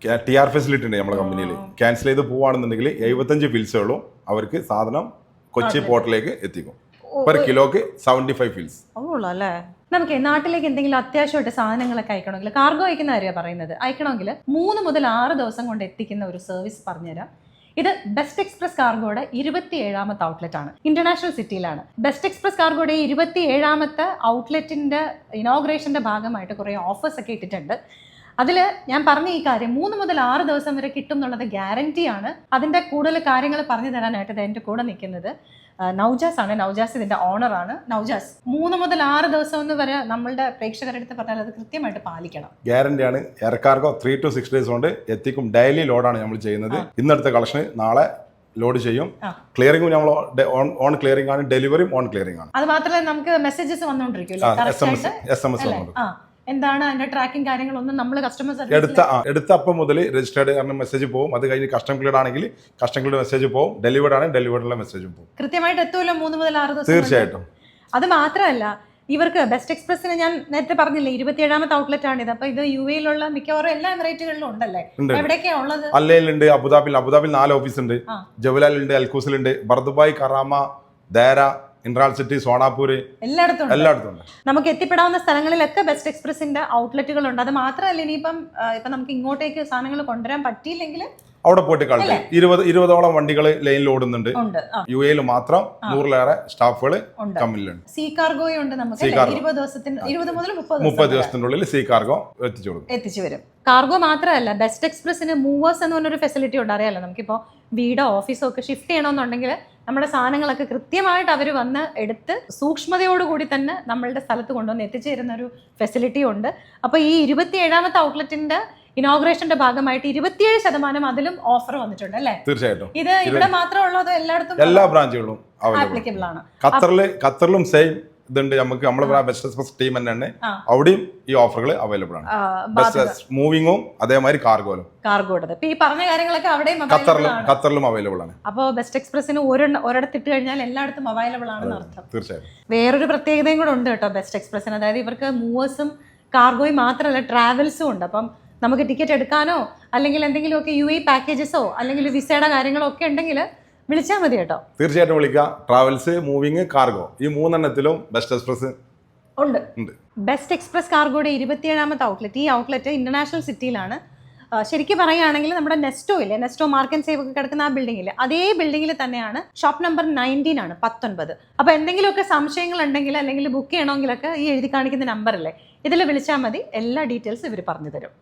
TR facility ഉണ്ട് നമ്മുടെ കമ്പനിയിൽ. ക്യാൻസൽ ചെയ്ത് പോവുകയാണെന്നുണ്ടെങ്കിൽ 75 ഫിൽസുകളും അവർക്ക് സാധനം കൊച്ചി പോർട്ടിലേക്ക് എത്തിക്കും. പെർ കിലോക്ക് 75 ഫിൽസ്. അല്ലേ? നമുക്ക് നാട്ടിലേക്ക് എന്തെങ്കിലും അത്യാവശ്യമായിട്ട് സാധനങ്ങളൊക്കെ അയക്കണമെങ്കിൽ, കാർഗോ അയക്കുന്ന കാര്യമാണ് പറയുന്നത്, അയക്കണമെങ്കിൽ 3 മുതൽ 6 ദിവസം കൊണ്ട് എത്തിക്കുന്ന ഒരു സർവീസ് പറഞ്ഞുതരാം. ഇത് ബെസ്റ്റ് എക്സ്പ്രസ് കാർഗോയുടെ 27ാമത്തെ ഔട്ട്ലെറ്റ് ആണ്. ഇന്റർനാഷണൽ സിറ്റിയിലാണ്. ബെസ്റ്റ് എക്സ്പ്രസ് കാർഗോയുടെ 27ാമത്തെ ഔട്ട്ലെറ്റിന്റെ ഇനോഗ്രേഷന്റെ ഭാഗമായിട്ട് കുറേ ഓഫേഴ്സ് ഒക്കെ ഇട്ടിട്ടുണ്ട്. അതിൽ ഞാൻ പറഞ്ഞ ഈ കാര്യം 3 മുതൽ 6 ദിവസം വരെ കിട്ടും എന്നുള്ളത് ഗ്യാരണ്ടിയാണ്. അതിൻ്റെ കൂടുതൽ കാര്യങ്ങൾ പറഞ്ഞു തരാനായിട്ട് എൻ്റെ കൂടെ നിൽക്കുന്നത് നൗജാസ് ആണ്. നൗജാസ് ഇതിൻ്റെ ഓണറാണ്. നൗജാസ്, 3 മുതൽ 6 ദിവസം വരെ നമ്മളുടെ പ്രേക്ഷകരുടെ അടുത്ത് പറഞ്ഞാൽ അത് കൃത്യമായിട്ട് പാലിക്കണം. ഗ്യാരണ്ടിയാണ്. എയർ കാർഗോ 3 to 6 ഡേയ്സ് കൊണ്ട് എത്തിക്കും. ഡെയിലി ലോഡാണ് നമ്മൾ ചെയ്യുന്നത്. ഇന്നെടുത്ത കളക്ഷൻ നാളെ ലോഡ് ചെയ്യും. ക്ലിയറിംഗും നമ്മൾ ഓൺ ക്ലിയറിംഗ് ആണ്, ഡെലിവറിയും ഓൺ ക്ലിയറിംഗ് ആണ്. അത് മാത്രമല്ല നമുക്ക് മെസ്സേജസ് വന്നുകൊണ്ടിരിക്കും. എന്താണ് അതിന്റെ ട്രാക്കിംഗ് കാര്യങ്ങളൊന്നും നമ്മൾ കസ്റ്റമേഴ്സ് എടുത്ത അപ്പം മുതൽ രജിസ്റ്റേർഡ് കാരണം മെസ്സേജ് പോകും. അത് കഴിഞ്ഞ് കസ്റ്റം ക്ലിയർ ആണെങ്കിൽ കസ്റ്റം ക്ലിയർ മെസ്സേജ് പോകും. ഡെലിവേർഡ് ആണെങ്കിൽ ഡെലിവേർഡുള്ള മെസ്സേജും പോകും. കൃത്യമായിട്ട് എത്തുമല്ലോ 3 മുതൽ 6 ദിവസം. തീർച്ചയായിട്ടും. അത് മാത്രമല്ല, ഇവർക്ക് ബെസ്റ്റ് എക്സ്പ്രസിന് ഞാൻ നേരത്തെ പറഞ്ഞില്ലേ 27ാമത്തെ ഔട്ട്ലെറ്റ് ആണ് ഇത്. അപ്പൊ ഇത് UAE മിക്കവാറും എല്ലാ എമിറേറ്റുകളിലും ഉണ്ടല്ലേ? എവിടെയൊക്കെയാ ഉള്ളത്? അല്ലയിലുണ്ട്, അബുദാബിൽ 4 ഓഫീസ് ഉണ്ട്. ജബലാലുണ്ട്, അൽക്കൂസിലുണ്ട്, ബർദുബായ്, കറാമ, ദേര, ഇൻട്രാൾ സിറ്റി, സോണാപൂര്, എല്ലായിടത്തും ഉണ്ട്. നമുക്ക് എത്തിപ്പെടാവുന്ന സ്ഥലങ്ങളിലൊക്കെ ബെസ്റ്റ് എക്സ്പ്രസിന്റെ ഔട്ട്ലെറ്റുകൾ ഉണ്ട്. അത് മാത്രമല്ല, ഇനിയിപ്പം നമുക്ക് ഇങ്ങോട്ടേക്ക് സാധനങ്ങൾ കൊണ്ടുവരാൻ പറ്റിയില്ലെങ്കിൽ അവിടെ പോയിട്ട് കളി 20ഓളം വണ്ടികൾ ലൈനിൽ ഓടുന്നുണ്ട്. UAE മാത്രം 100ലേറെ സ്റ്റാഫുകൾ കമ്പനിയിലുണ്ട്. സീ കാർഗോയും ഉണ്ട്. നമുക്ക് 20 മുതൽ 30 ദിവസത്തിന്റെ ഉള്ളിൽ സീ കാർഗോ എത്തിച്ചു വരും. കാർഗോ മാത്രമല്ല, ബെസ്റ്റ് എക്സ്പ്രസിന് മൂവേഴ്സ് എന്ന് പറഞ്ഞൊരു ഫെസിലിറ്റി ഉണ്ട്. അറിയാലോ, നമുക്കിപ്പോൾ വീടോ ഓഫീസോ ഒക്കെ ഷിഫ്റ്റ് ചെയ്യണമെന്നുണ്ടെങ്കിൽ നമ്മുടെ സാധനങ്ങളൊക്കെ കൃത്യമായിട്ട് അവർ വന്ന് എടുത്ത് സൂക്ഷ്മതയോടുകൂടി തന്നെ നമ്മളുടെ സ്ഥലത്ത് കൊണ്ടുവന്ന് എത്തിച്ചേരുന്ന ഒരു ഫെസിലിറ്റി ഉണ്ട്. അപ്പോൾ ഈ 27ാമത്തെ ഔട്ട്ലെറ്റിന്റെ ഇനോഗ്രേഷന്റെ ഭാഗമായിട്ട് 27% അതിലും ഓഫർ വന്നിട്ടുണ്ട് അല്ലേ? തീർച്ചയായിട്ടും. ഇത് ഇവിടെ മാത്രമുള്ളൂ അതോ എല്ലായിടത്തും? എല്ലാ ബ്രാഞ്ചുകളും ആപ്ലിക്കബിൾ ആണ്. ഖത്തറിലും സെയിം ഇതുണ്ട്. നമുക്ക് നമ്മളെ ബെസ്റ്റ് എക്സ്പ്രസ് ടീം തന്നെയാണ്. അവിടെയും ഈ ഓഫറുകൾ അവൈലബിൾ ആണ്. മൂവിങ്ങും അതേമാതിരി കാർഗോയിലും. ഇപ്പൊ ഈ പറഞ്ഞ കാര്യങ്ങളൊക്കെ അവിടെയും ഖത്തറിലും അവൈലബിൾ ആണ്. അപ്പോൾ ബെസ്റ്റ് എക്സ്പ്രസിന് ഒരിടത്ത് ഇട്ട് കഴിഞ്ഞാൽ എല്ലായിടത്തും അവൈലബിൾ ആണെന്ന് അർത്ഥം. തീർച്ചയായും. വേറൊരു പ്രത്യേകതയും കൂടെ ഉണ്ട് കേട്ടോ ബെസ്റ്റ് എക്സ്പ്രസിന്. അതായത് ഇവർക്ക് മൂവേഴ്സും കാർഗോയും മാത്രമല്ല ട്രാവൽസും ഉണ്ട്. അപ്പം നമുക്ക് ടിക്കറ്റ് എടുക്കാനോ അല്ലെങ്കിൽ എന്തെങ്കിലുമൊക്കെ UAE പാക്കേജസോ അല്ലെങ്കിൽ വിസയുടെ കാര്യങ്ങളോ ഒക്കെ ഉണ്ടെങ്കിൽ വിളിച്ചാൽ മതി കേട്ടോ. തീർച്ചയായിട്ടും വിളിക്കുക. ട്രാവൽസ്, മൂവിങ്, കാർഗോ, ഈ 3 ബെസ്റ്റ് എക്സ്പ്രസ് ഉണ്ട്. ബെസ്റ്റ് എക്സ്പ്രസ് കാർഗോയുടെ 27ാമത്തെ ഔട്ട്ലെറ്റ്, ഈ ഔട്ട്ലെറ്റ് ഇന്റർനാഷണൽ സിറ്റിയിലാണ്. ശരിക്കും പറയുകയാണെങ്കിൽ നമ്മുടെ നെസ്റ്റോ ഇല്ലേ, നെസ്റ്റോ മാർക്ക് ആൻഡ് സേവ് ഒക്കെ കിടക്കുന്ന ആ ബിൽഡിംഗിൽ, അതേ ബിൽഡിംഗിൽ തന്നെയാണ്. ഷോപ്പ് നമ്പർ 19 ആണ്, 19. അപ്പോൾ എന്തെങ്കിലുമൊക്കെ സംശയങ്ങൾ ഉണ്ടെങ്കിൽ അല്ലെങ്കിൽ ബുക്ക് ചെയ്യണമെങ്കിലൊക്കെ ഈ എഴുതി കാണിക്കുന്ന നമ്പറല്ലേ, ഇതിൽ വിളിച്ചാൽ മതി. എല്ലാ ഡീറ്റെയിൽസും ഇവർ പറഞ്ഞു തരും.